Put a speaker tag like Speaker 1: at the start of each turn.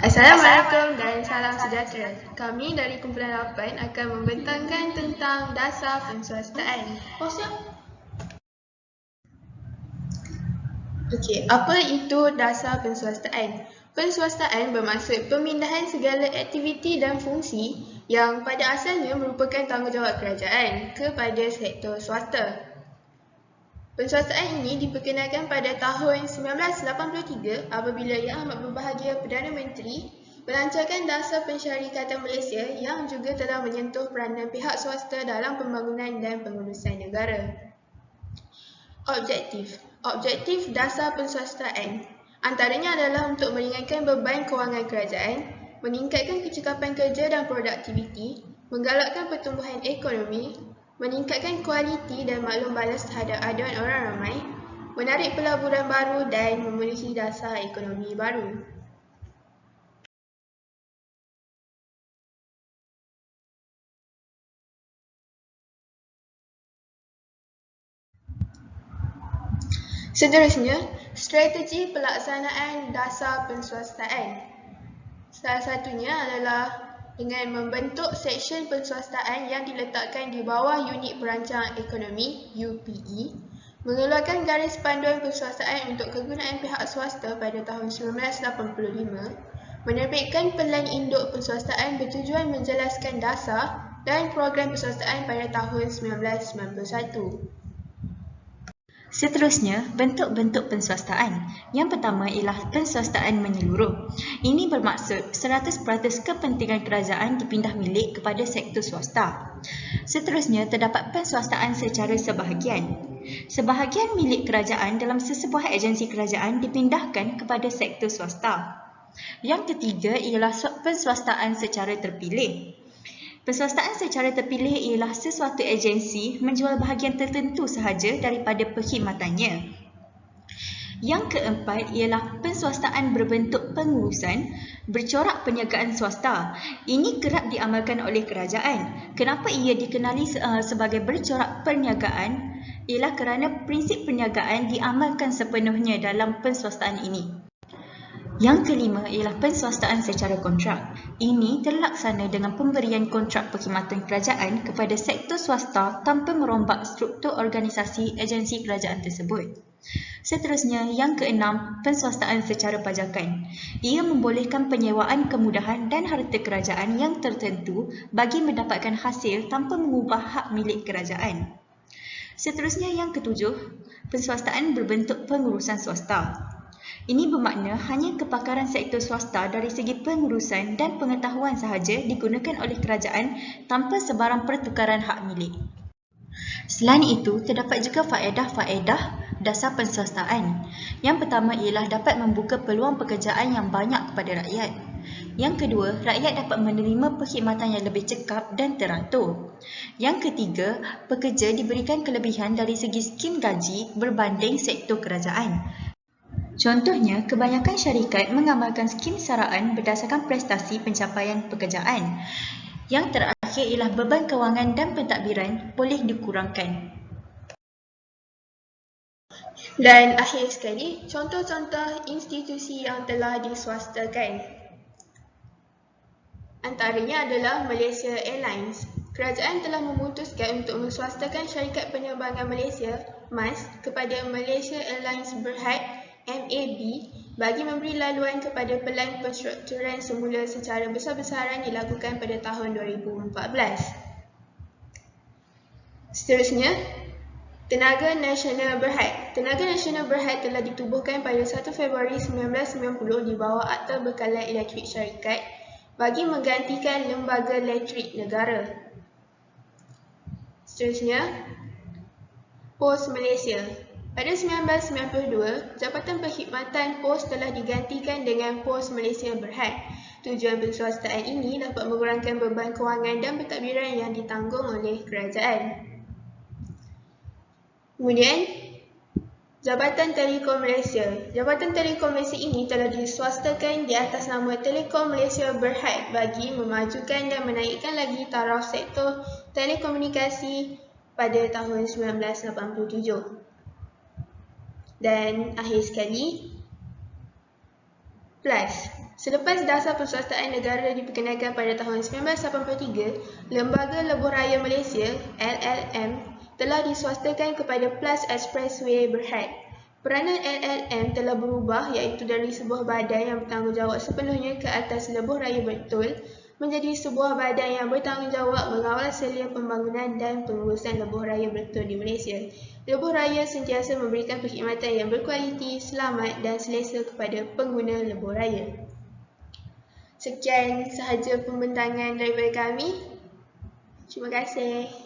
Speaker 1: Assalamualaikum dan salam sejahtera. Kami dari kumpulan 8 akan membentangkan tentang dasar penswastaan. Okey, apa itu dasar penswastaan? Penswastaan bermaksud pemindahan segala aktiviti dan fungsi yang pada asalnya merupakan tanggungjawab kerajaan kepada sektor swasta. Penswastaan ini diperkenalkan pada tahun 1983 apabila Yang Amat Berbahagia Perdana Menteri melancarkan Dasar Pensyarikatan Malaysia yang juga telah menyentuh peranan pihak swasta dalam pembangunan dan pengurusan negara. Objektif dasar penswastaan antaranya adalah untuk meringankan beban kewangan kerajaan, meningkatkan kecekapan kerja dan produktiviti, menggalakkan pertumbuhan ekonomi, meningkatkan kualiti dan maklum balas terhadap aduan orang ramai, menarik pelaburan baru dan memenuhi dasar ekonomi baru. Seterusnya, strategi pelaksanaan dasar penswastaan. Salah satunya adalah dengan membentuk seksyen penswastaan yang diletakkan di bawah Unit Perancangan Ekonomi (UPE), mengeluarkan garis panduan penswastaan untuk kegunaan pihak swasta pada tahun 1985, menerbitkan Pelan Induk Penswastaan bertujuan menjelaskan dasar dan program penswastaan pada tahun 1991.
Speaker 2: Seterusnya, bentuk-bentuk penswastaan. Yang pertama ialah penswastaan menyeluruh. Ini bermaksud 100% kepentingan kerajaan dipindah milik kepada sektor swasta. Seterusnya, terdapat penswastaan secara sebahagian. Sebahagian milik kerajaan dalam sesebuah agensi kerajaan dipindahkan kepada sektor swasta. Yang ketiga ialah penswastaan secara terpilih. Penswastaan secara terpilih ialah sesuatu agensi menjual bahagian tertentu sahaja daripada perkhidmatannya. Yang keempat ialah penswastaan berbentuk pengurusan bercorak perniagaan swasta. Ini kerap diamalkan oleh kerajaan. Kenapa ia dikenali sebagai bercorak perniagaan? Ialah kerana prinsip perniagaan diamalkan sepenuhnya dalam penswastaan ini. Yang kelima ialah penswastaan secara kontrak. Ini terlaksana dengan pemberian kontrak perkhidmatan kerajaan kepada sektor swasta tanpa merombak struktur organisasi agensi kerajaan tersebut. Seterusnya, yang keenam, penswastaan secara pajakan. Ia membolehkan penyewaan kemudahan dan harta kerajaan yang tertentu bagi mendapatkan hasil tanpa mengubah hak milik kerajaan. Seterusnya, yang ketujuh, penswastaan berbentuk pengurusan swasta. Ini bermakna hanya kepakaran sektor swasta dari segi pengurusan dan pengetahuan sahaja digunakan oleh kerajaan tanpa sebarang pertukaran hak milik. Selain itu, terdapat juga faedah-faedah dasar penswastaan. Yang pertama ialah dapat membuka peluang pekerjaan yang banyak kepada rakyat. Yang kedua, rakyat dapat menerima perkhidmatan yang lebih cekap dan teratur. Yang ketiga, pekerja diberikan kelebihan dari segi skim gaji berbanding sektor kerajaan. Contohnya, kebanyakan syarikat mengamalkan skim saraan berdasarkan prestasi pencapaian pekerjaan. Yang terakhir ialah beban kewangan dan pentadbiran boleh dikurangkan.
Speaker 1: Dan akhir sekali, contoh-contoh institusi yang telah diswastakan. Antaranya adalah Malaysia Airlines. Kerajaan telah memutuskan untuk menswastakan syarikat penerbangan Malaysia (MAS) kepada Malaysia Airlines Berhad (MAB) bagi memberi laluan kepada pelan penstrukturan semula secara besar-besaran dilakukan pada tahun 2014. Seterusnya, Tenaga Nasional Berhad. Tenaga Nasional Berhad telah ditubuhkan pada 1 Februari 1990 di bawah Akta Bekalan Elektrik Syarikat bagi menggantikan Lembaga Elektrik Negara. Seterusnya, Pos Malaysia. Pada 1992, Jabatan Perkhidmatan Pos telah digantikan dengan Pos Malaysia Berhad. Tujuan penswastaan ini dapat mengurangkan beban kewangan dan pentadbiran yang ditanggung oleh kerajaan. Kemudian, Jabatan Telekom Malaysia. Jabatan Telekom Malaysia ini telah diswastakan di atas nama Telekom Malaysia Berhad bagi memajukan dan menaikkan lagi taraf sektor telekomunikasi pada tahun 1987. Dan akhir sekali, Selepas Dasar Penswastaan Negara diperkenalkan pada tahun 1983, Lembaga Lebuh Raya Malaysia (LLM) telah diswastakan kepada Plus Expressway Berhad. Peranan LLM telah berubah iaitu dari sebuah badan yang bertanggungjawab sepenuhnya ke atas lebuh raya betul menjadi sebuah badan yang bertanggungjawab mengawal selia pembangunan dan pengurusan lebuh raya betul di Malaysia. Lebuh raya sentiasa memberikan perkhidmatan yang berkualiti, selamat dan selesa kepada pengguna lebuh raya. Sekian sahaja pembentangan daripada kami. Terima kasih.